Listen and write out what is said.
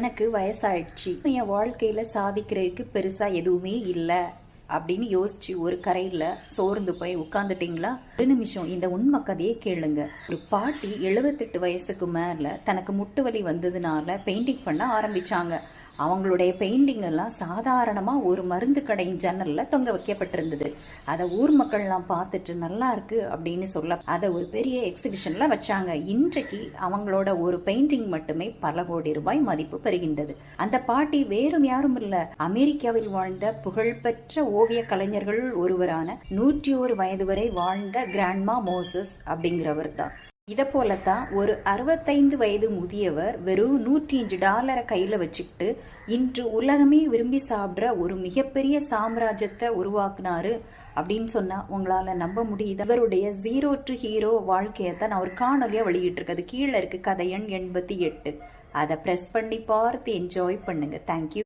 எனக்கு வயசாயிடுச்சு, என் வாழ்க்கையில சாதிக்கிறதுக்கு பெருசா எதுவுமே இல்லை அப்படின்னு யோசிச்சு ஒரு கரையில சோர்ந்து போய் உட்கார்ந்துட்டீங்களா? ஒரு நிமிஷம் இந்த உண்மை கதையை கேளுங்க. ஒரு பாட்டி 78 வயசுக்கு மேல தனக்கு முட்டு வலி வந்ததுனால பெயிண்டிங் பண்ண ஆரம்பிச்சாங்க. அவங்களுடைய பெயிண்டிங் எல்லாம் சாதாரணமா ஒரு மருந்து கடையின் ஜன்னல்ல தொங்க வைக்கப்பட்டிருந்தது. அதை ஊர் மக்கள்லாம் பார்த்துட்டு நல்லா இருக்கு அப்படின்னு சொல்ல அதை ஒரு பெரிய எக்ஸிபிஷன்ல வச்சாங்க. இன்றைக்கு அவங்களோட ஒரு பெயிண்டிங் மட்டுமே பல கோடி ரூபாய் மதிப்பு பெறுகின்றது. அந்த பாட்டி வேறும் யாரும் இல்ல, அமெரிக்காவில் வாழ்ந்த புகழ்பெற்ற ஓவிய கலைஞர்கள் ஒருவரான 101 வயது வரை வாழ்ந்த கிராண்ட்மா மோசஸ் அப்படிங்கிறவர் தான். இதை போலத்தான் ஒரு 65 வயது முதியவர் வெறும் $105 கையில வச்சுக்கிட்டு இன்று உலகமே விரும்பி சாப்பிட்ற ஒரு மிகப்பெரிய சாம்ராஜ்யத்தை உருவாக்குனாரு அப்படின்னு சொன்னா உங்களால நம்ப முடியுது? அவருடைய 0 to ஹீரோ வாழ்க்கையத்தான் நான் ஒரு காணொலியா வெளியிட்டு இருக்கிறது. கீழே இருக்கு கதை எண் 88. அதை பிரஸ் பண்ணி பார்த்து என்ஜாய் பண்ணுங்க. தேங்க்யூ.